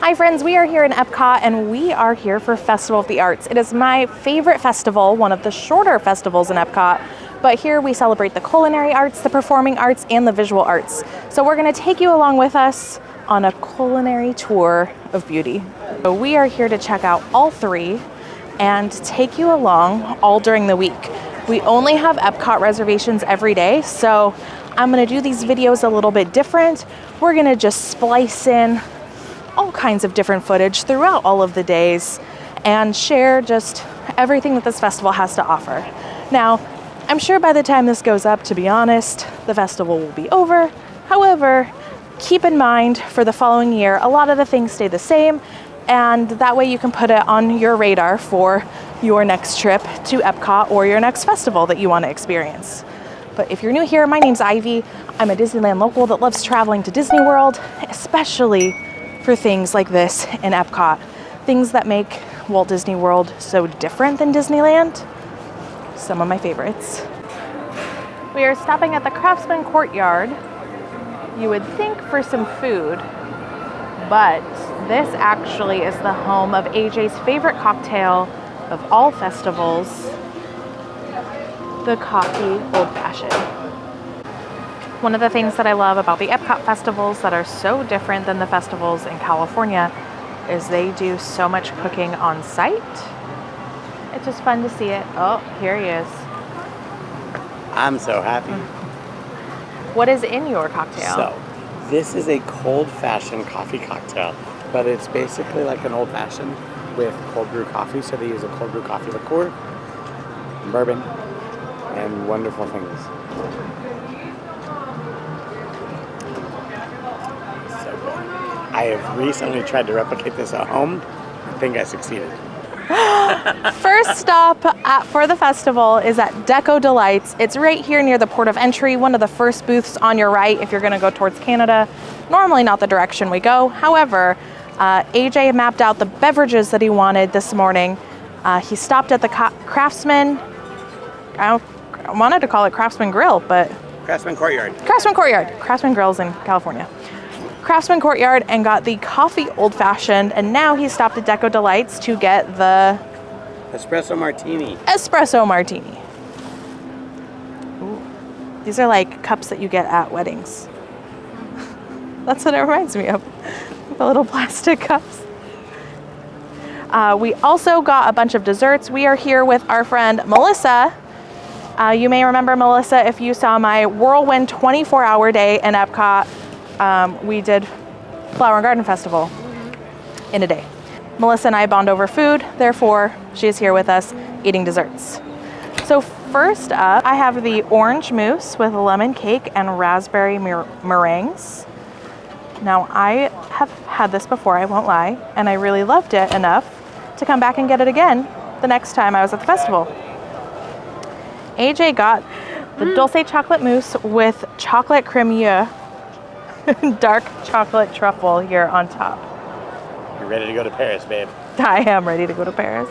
Hi friends, we are here in EPCOT and we are here for Festival of the Arts. It is my favorite festival, one of the shorter festivals in EPCOT, but here we celebrate the culinary arts, the performing arts, and the visual arts. So we're going to take you along with us on a culinary tour of beauty. So we are here to check out all three and take you along all during the week. We only have EPCOT reservations every day, so I'm going to do these videos a little bit different. We're going to just splice in all kinds of different footage throughout all of the days and share just everything that this festival has to offer. Now, I'm sure by the time this goes up, to be honest, the festival will be over. However, keep in mind for the following year, a lot of the things stay the same, and that way you can put it on your radar for your next trip to EPCOT or your next festival that you want to experience. But if you're new here, my name's Ivy. I'm a Disneyland local that loves traveling to Disney World, especially for things like this in EPCOT. Things that make Walt Disney World so different than Disneyland. Some of my favorites. We are stopping at the Craftsman Courtyard. You would think for some food, but this actually is the home of AJ's favorite cocktail of all festivals, the coffee old fashioned. One of the things that I love about the EPCOT festivals that are so different than the festivals in California is they do so much cooking on site. It's just fun to see it. Oh, here he is. I'm so happy. What is in your cocktail? So, this is a cold-fashioned coffee cocktail, but it's basically like an old-fashioned with cold brew coffee. So they use a cold brew coffee liqueur, bourbon, and wonderful things. I have recently tried to replicate this at home. I think I succeeded. First stop for the festival is at Deco Delights. It's right here near the port of entry, one of the first booths on your right if you're going to go towards Canada. Normally not the direction we go. However, AJ mapped out the beverages that he wanted this morning. He stopped at the Craftsman. I wanted to call it Craftsman Grill, but Craftsman Courtyard. Craftsman Courtyard. Craftsman Grill's in California. Craftsman Courtyard and got the coffee old fashioned, and now he stopped at Deco Delights to get the espresso martini. Espresso martini. Ooh. These are like cups that you get at weddings. That's what it reminds me of. The little plastic cups. We also got a bunch of desserts. We are here with our friend Melissa. You may remember Melissa if you saw my whirlwind 24-hour day in EPCOT. We did Flower and Garden Festival in a day. Melissa and I bond over food, therefore she is here with us eating desserts. So first up, I have the orange mousse with lemon cake and raspberry meringues. Now I have had this before, I won't lie, and I really loved it enough to come back and get it again the next time I was at the festival. AJ got the dulce chocolate mousse with chocolate cremeux, dark chocolate truffle here on top. You're ready to go to Paris, babe. I am ready to go to Paris.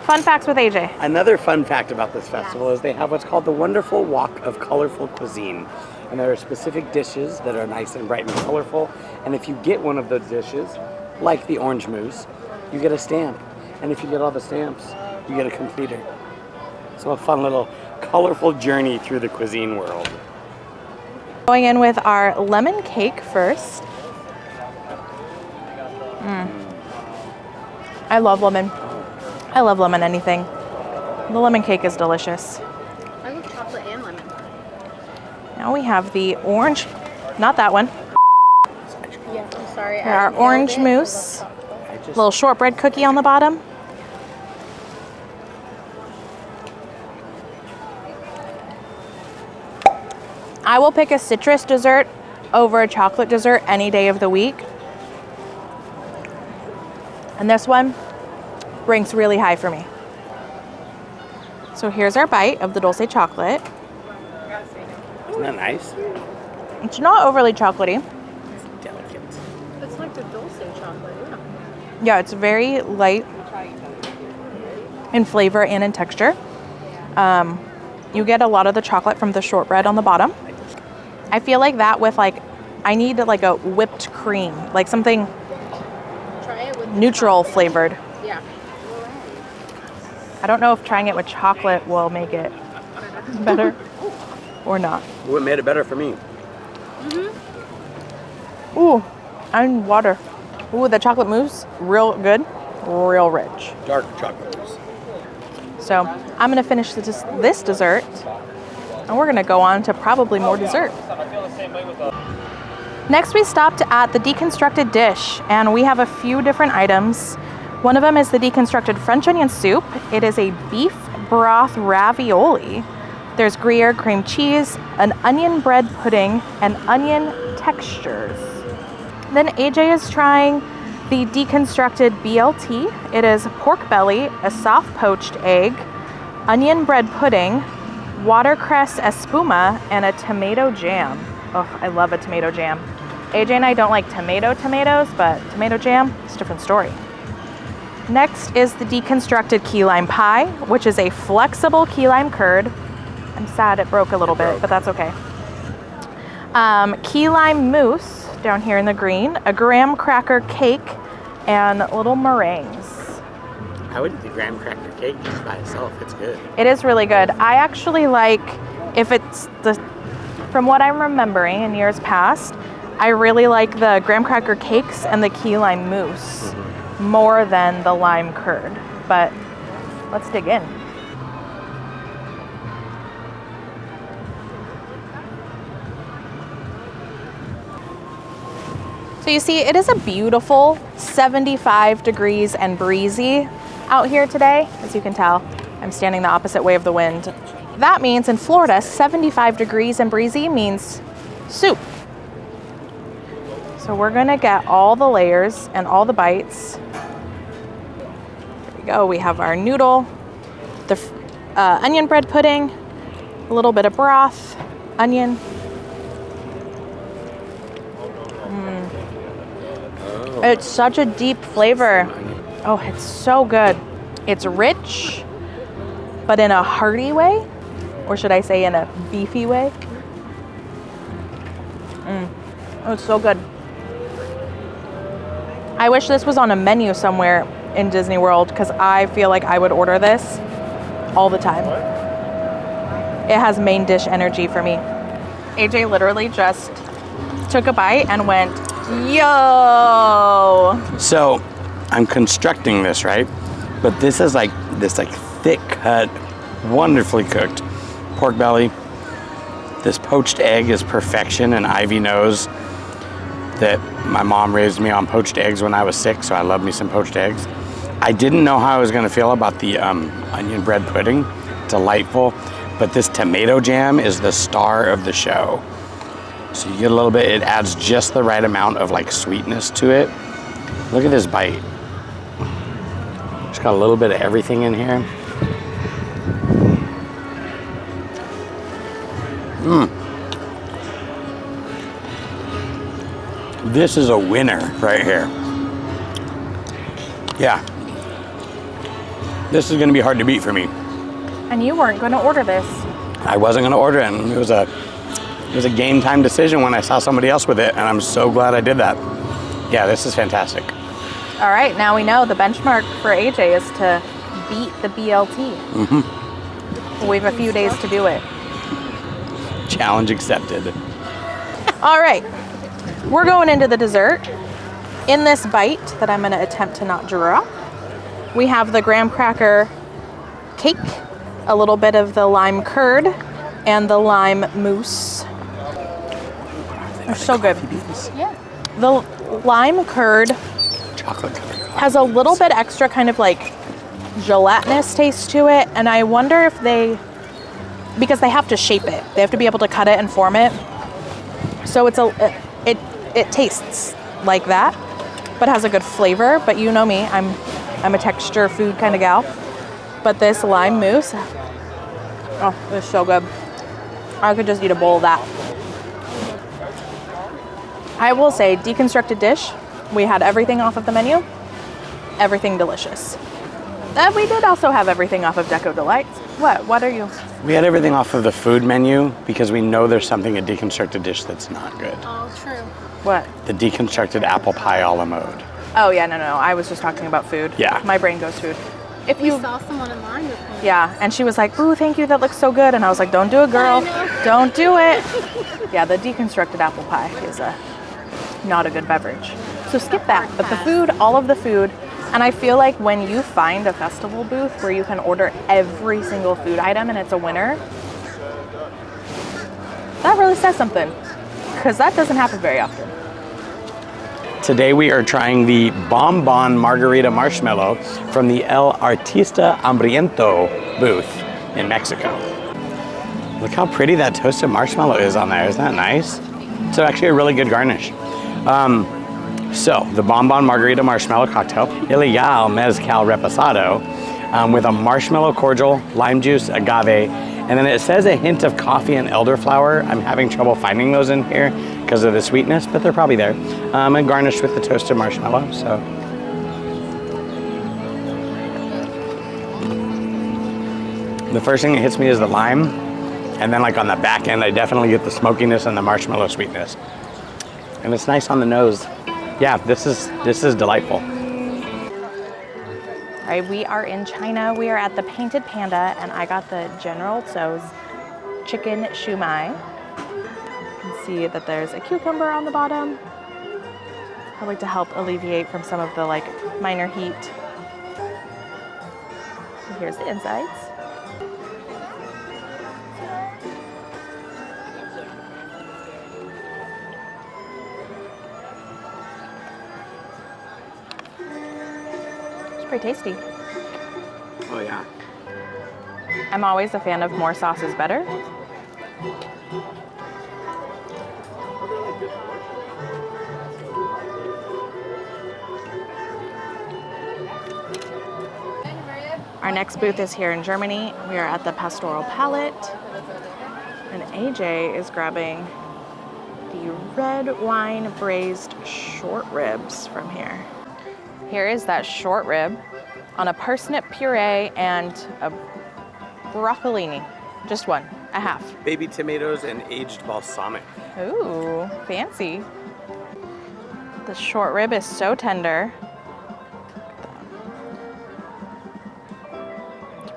Fun facts with AJ. Another fun fact about this festival is they have what's called the Wonderful Walk of Colorful Cuisine. And there are specific dishes that are nice and bright and colorful. And if you get one of those dishes, like the orange mousse, you get a stamp. And if you get all the stamps, you get a completer. So a fun little colorful journey through the cuisine world. Going in with our lemon cake first. I love lemon. I love lemon anything. The lemon cake is delicious. I love chocolate and lemon. Now we have the orange, not that one. Yeah, I'm sorry. Our orange mousse. Little shortbread cookie on the bottom. I will pick a citrus dessert over a chocolate dessert any day of the week. And this one ranks really high for me. So here's our bite of the dulce chocolate. Isn't that nice? It's not overly chocolatey. It's delicate. It's like the dulce chocolate, yeah. Yeah, it's very light in flavor and in texture. You get a lot of the chocolate from the shortbread on the bottom. I feel like that with like I need like a whipped cream, like something Try it with the neutral chocolate. flavored. Yeah. I don't know if trying it with chocolate will make it better or not. What made it better for me? Ooh, and water. Ooh, the chocolate mousse, real good, real rich. Dark chocolate mousse. So I'm gonna finish this dessert, and we're gonna go on to probably more dessert. Next, we stopped at the deconstructed dish, and we have a few different items. One of them is the deconstructed French onion soup. It is a beef broth ravioli. There's Gruyere cream cheese, an onion bread pudding, and onion textures. Then AJ is trying the deconstructed BLT. It is pork belly, a soft poached egg, onion bread pudding, watercress espuma, and a tomato jam. Oh, I love a tomato jam. AJ and I don't like tomatoes, but tomato jam, it's a different story. Next is the deconstructed key lime pie, which is a flexible key lime curd. I'm sad it broke a little bit, but that's okay. Key lime mousse down here in the green, a graham cracker cake, and little meringues. I would eat the graham cracker cake just by itself. It's good. It is really good. I actually like, if it's from what I'm remembering in years past, I really like the graham cracker cakes and the key lime mousse more than the lime curd. But let's dig in. So you see, it is a beautiful 75 degrees and breezy out here today. As you can tell, I'm standing the opposite way of the wind. That means in Florida, 75 degrees and breezy means soup. So we're gonna get all the layers and all the bites. There we go, we have our noodle, the onion bread pudding, a little bit of broth, onion. It's such a deep flavor. Oh, it's so good. It's rich, but in a hearty way, or should I say in a beefy way? Oh, it's so good. I wish this was on a menu somewhere in Disney World, because I feel like I would order this all the time. It has main dish energy for me. AJ literally just took a bite and went, yo! So I'm constructing this, right? But this is like this thick cut, wonderfully cooked pork belly. This poached egg is perfection, and Ivy knows that my mom raised me on poached eggs when I was 6, so I love me some poached eggs. I didn't know how I was gonna feel about the onion bread pudding. Delightful. But this tomato jam is the star of the show. So you get a little bit, it adds just the right amount of like sweetness to it. Look at this bite. Just got a little bit of everything in here. This is a winner right here. Yeah. This is gonna be hard to beat for me. And you weren't gonna order this. I wasn't gonna order it, and it was a game time decision when I saw somebody else with it, and I'm so glad I did that. Yeah, this is fantastic. All right, now we know the benchmark for AJ is to beat the BLT. We have a few days to do it. Challenge accepted. All right, we're going into the dessert. In this bite that I'm gonna attempt to not drop, we have the graham cracker cake, a little bit of the lime curd, and the lime mousse. They're so good. Yeah. The lime curd Chocolate covered coffee. has a little bit extra kind of like gelatinous taste to it, and I wonder if because they have to shape it, they have to be able to cut it and form it, so it tastes like that, but has a good flavor. But you know me, I'm a texture food kind of gal. But this lime mousse, oh, it's so good. I could just eat a bowl of that. I will say, deconstructed dish, we had everything off of the menu, everything delicious. And we did also have everything off of Deco Delights. What are you? We had everything off of the food menu because we know there's something a deconstructed dish that's not good. Oh, true. What? The deconstructed apple pie a la mode. Oh yeah, no. I was just talking about food. Yeah. My brain goes food. If We you, saw someone in line with me. yeah, and she was like, "Ooh, thank you, that looks so good," and I was like, "Don't do it, girl. I know. Don't do it." Yeah, the deconstructed apple pie is not a good beverage. So skip that. But the food, all of the food, and I feel like when you find a festival booth where you can order every single food item and it's a winner, that really says something, because that doesn't happen very often. Today we are trying the Bonbon Margarita Marshmallow from the El Artista Hambriento booth in Mexico. Look how pretty that toasted marshmallow is on there. Isn't that nice? It's actually a really good garnish. So the Bonbon Margarita Marshmallow Cocktail, Ilegal Mezcal Reposado, with a marshmallow cordial, lime juice, agave, and then it says a hint of coffee and elderflower. I'm having trouble finding those in here because of the sweetness, but they're probably there. And garnished with the toasted marshmallow, so. The first thing that hits me is the lime, and then like on the back end, I definitely get the smokiness and the marshmallow sweetness. And it's nice on the nose. Yeah, this is delightful. All right, we are in China. We are at the Painted Panda, and I got the General Tso's chicken shumai. You can see that there's a cucumber on the bottom, probably to help alleviate from some of the like minor heat. And here's the insides. Pretty tasty. Oh yeah. I'm always a fan of more sauce is better. Our next booth is here in Germany. We are at the Pastoral Palette, and AJ is grabbing the red wine braised short ribs from here. Here is that short rib on a parsnip puree and a broccolini. Just one, a half. Baby tomatoes and aged balsamic. Ooh, fancy. The short rib is so tender.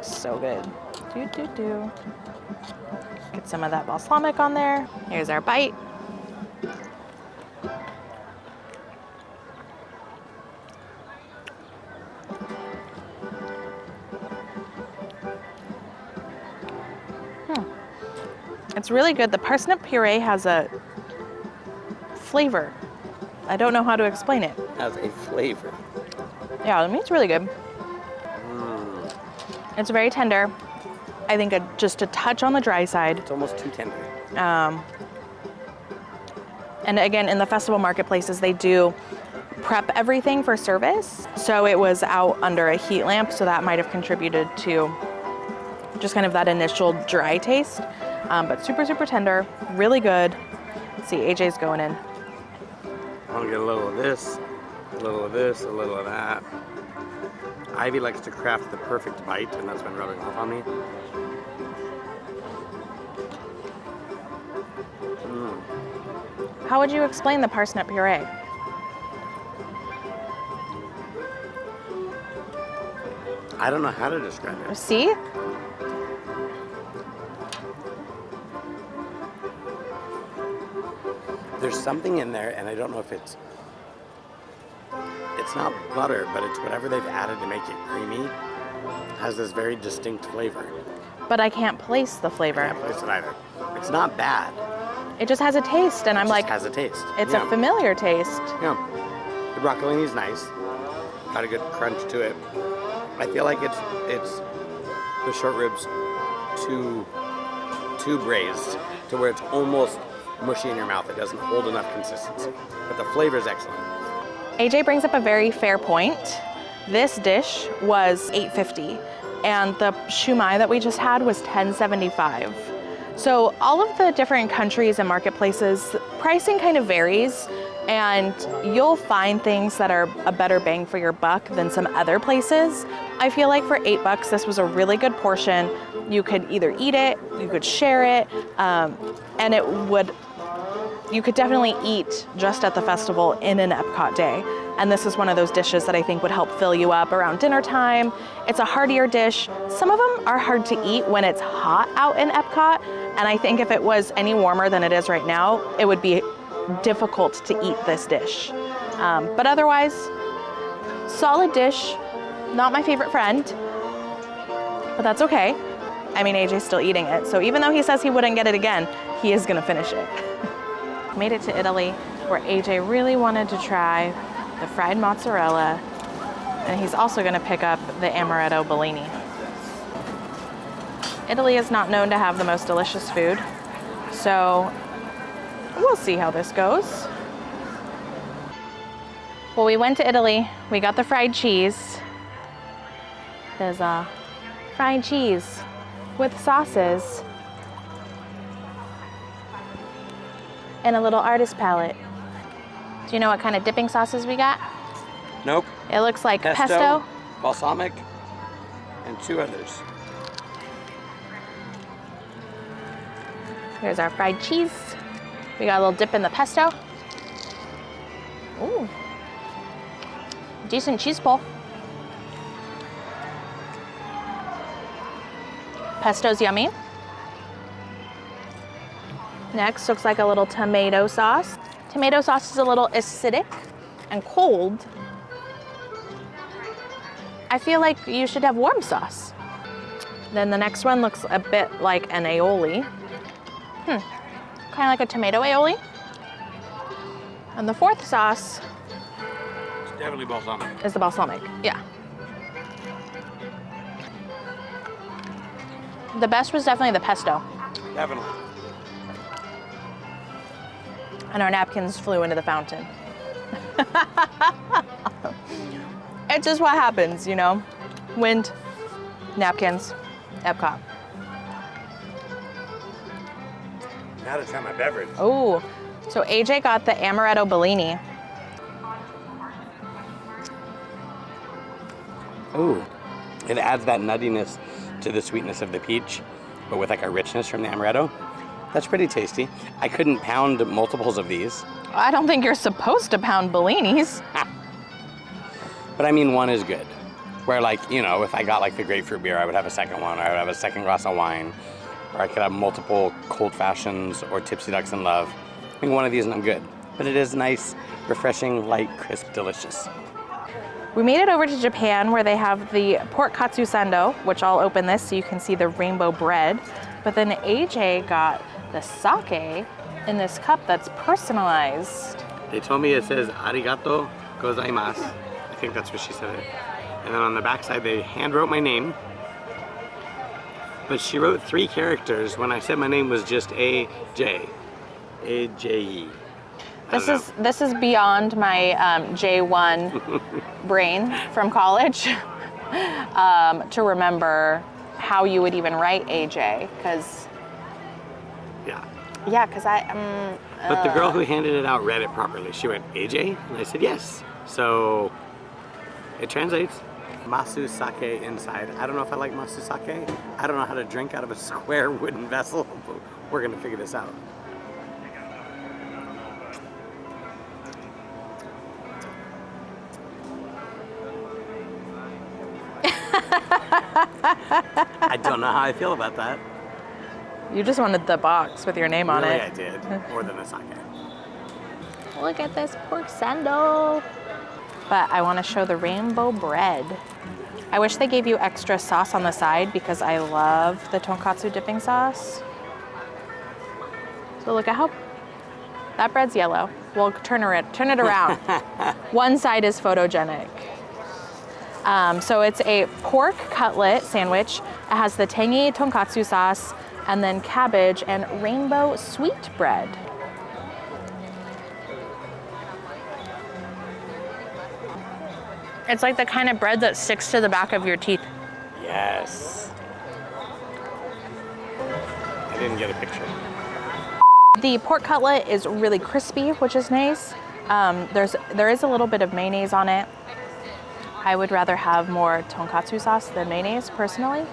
So good. Do. Get some of that balsamic on there. Here's our bite. It's really good. The parsnip puree has a flavor. I don't know how to explain it. Has a flavor. Yeah, the meat's really good. It's very tender. I think just a touch on the dry side. It's almost too tender. And again, in the festival marketplaces, they do prep everything for service. So it was out under a heat lamp, so that might have contributed to just kind of that initial dry taste. But super, super tender, really good. Let's see, AJ's going in. I'll get a little of this, a little of this, a little of that. Ivy likes to craft the perfect bite, and that's been rubbing off on me. How would you explain the parsnip puree? I don't know how to describe it. See? There's something in there, and I don't know if it's not butter, but it's whatever they've added to make it creamy. Has this very distinct flavor. But I can't place the flavor. I can't place it either. It's not bad. It just has a taste, and I'm It like, just has a taste. it's Yeah. a familiar taste. Yeah. The broccolini is nice. Got a good crunch to it. I feel like it's the short ribs too braised to where it's almost mushy in your mouth. It doesn't hold enough consistency. But the flavor is excellent. AJ brings up a very fair point. This dish was $8.50, and the shumai that we just had was $10.75. So all of the different countries and marketplaces, pricing kind of varies, and you'll find things that are a better bang for your buck than some other places. I feel like for $8, this was a really good portion. You could either eat it, you could share it, and you could definitely eat just at the festival in an Epcot day. And this is one of those dishes that I think would help fill you up around dinner time. It's a heartier dish. Some of them are hard to eat when it's hot out in Epcot. And I think if it was any warmer than it is right now, it would be difficult to eat this dish. But otherwise, solid dish. Not my favorite friend, but that's okay. I mean, AJ's still eating it. So even though he says he wouldn't get it again, he is gonna finish it. Made it to Italy, where AJ really wanted to try the fried mozzarella, and he's also gonna pick up the amaretto bellini. Italy is not known to have the most delicious food, so we'll see how this goes. Well, we went to Italy, we got the fried cheese. There's a fried cheese with sauces and a little artist palette. Do you know what kind of dipping sauces we got? Nope. It looks like pesto. Balsamic, and 2 others. Here's our fried cheese. We got a little dip in the pesto. Ooh. Decent cheese pull. Pesto's yummy. Next looks like a little tomato sauce. Tomato sauce is a little acidic and cold. I feel like you should have warm sauce. Then the next one looks a bit like an aioli. Kind of like a tomato aioli. And the fourth sauce It's definitely balsamic. is the balsamic, yeah. The best was definitely the pesto. Definitely. And our napkins flew into the fountain. It's just what happens, you know? Wind, napkins, Epcot. Now to try my beverage. Oh, so AJ got the amaretto bellini. Ooh, it adds that nuttiness to the sweetness of the peach, but with like a richness from the amaretto. That's pretty tasty. I couldn't pound multiples of these. I don't think you're supposed to pound bellinis. But I mean, one is good. Where like, you know, if I got like the grapefruit beer, I would have a second one, or I would have a second glass of wine, or I could have multiple cold fashions or tipsy ducks in love. I think one of these and I'm good. But it is nice, refreshing, light, crisp, delicious. We made it over to Japan, where they have the pork katsu sando, which I'll open this so you can see the rainbow bread. But then AJ got the sake in this cup that's personalized. They told me it says arigato gozaimasu. I think that's what she said it. And then on the backside they hand wrote my name. But she wrote 3 characters when I said my name was just AJ. A-J-E. This is beyond my J1 brain from college to remember how you would even write AJ, because But the girl who handed it out read it properly. She went, AJ? And I said, yes. So it translates. Masu sake inside. I don't know if I like masu sake. I don't know how to drink out of a square wooden vessel, but we're gonna figure this out. I don't know how I feel about that. You just wanted the box with your name on Really, it. I did. More than a sake. Look at this pork sando. But I want to show the rainbow bread. I wish they gave you extra sauce on the side, because I love the tonkatsu dipping sauce. So look at how that bread's yellow. We'll turn it around. One side is photogenic. So it's a pork cutlet sandwich. It has the tangy tonkatsu sauce, and then cabbage and rainbow sweet bread. It's like the kind of bread that sticks to the back of your teeth. Yes. I didn't get a picture. The pork cutlet is really crispy, which is nice. There is a little bit of mayonnaise on it. I would rather have more tonkatsu sauce than mayonnaise, personally.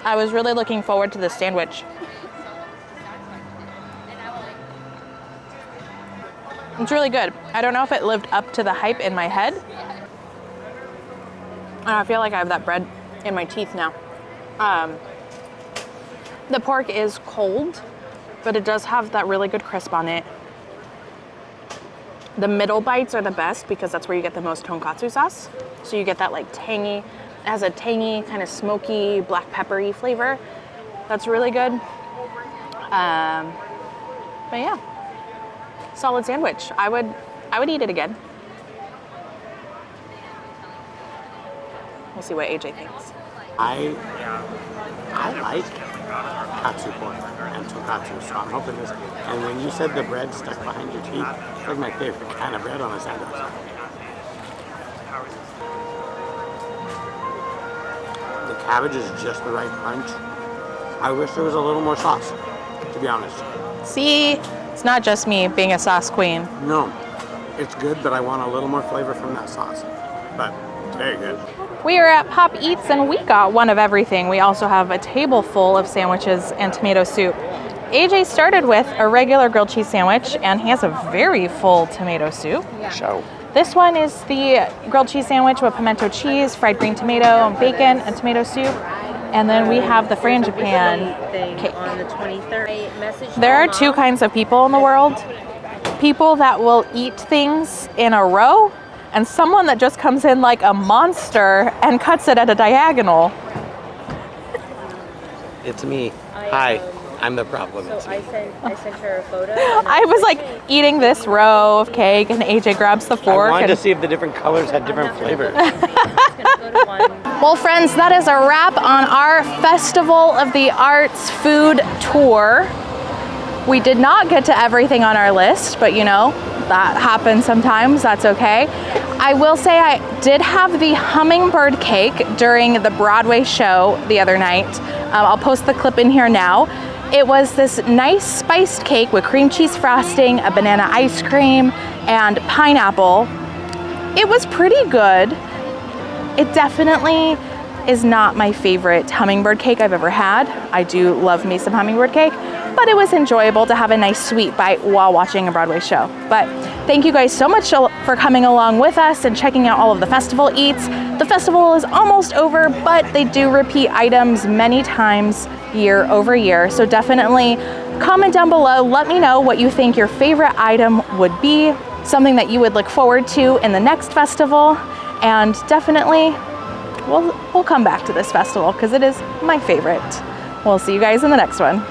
I was really looking forward to this sandwich. It's really good. I don't know if it lived up to the hype in my head. And I feel like I have that bread in my teeth now. The pork is cold, but it does have that really good crisp on it. The middle bites are the best because that's where you get the most tonkatsu sauce. So you get that like tangy, it has a tangy, kind of smoky, black peppery flavor. That's really good. But yeah, solid sandwich. I would eat it again. We'll see what AJ thinks. I like katsu pork and tonkatsu, so I'm hoping this. And when you said the bread stuck behind your teeth, it's like my favorite kind of bread on a sandwich. The cabbage is just the right crunch. I wish there was a little more sauce, to be honest. See, it's not just me being a sauce queen. No, it's good, but I want a little more flavor from that sauce. But it's very good. We are at Pop Eats and we got one of everything. We also have a table full of sandwiches and tomato soup. AJ started with a regular grilled cheese sandwich and he has a very full tomato soup. Show. This one is the grilled cheese sandwich with pimento cheese, fried green tomato, bacon, and tomato soup. And then we have the frangipane cake. On the 23rd. There are two kinds of people in the world. People that will eat things in a row, and someone that just comes in like a monster and cuts it at a diagonal. It's me. Hi. I'm the problem. So I sent her a photo. I was like eating this row of cake and AJ grabs the fork. I wanted and to see if the different colors had different flavors. Well, friends, that is a wrap on our Festival of the Arts food tour. We did not get to everything on our list, but you know, that happens sometimes, that's okay. I will say I did have the hummingbird cake during the Broadway show the other night. I'll post the clip in here now. It was this nice spiced cake with cream cheese frosting, a banana ice cream, and pineapple. It was pretty good. It definitely is not my favorite hummingbird cake I've ever had. I do love me some hummingbird cake, but it was enjoyable to have a nice sweet bite while watching a Broadway show. But thank you guys so much for coming along with us and checking out all of the festival eats. The festival is almost over, but they do repeat items many times year over year. So definitely comment down below. Let me know what you think your favorite item would be, something that you would look forward to in the next festival. And definitely we'll come back to this festival because it is my favorite. We'll see you guys in the next one.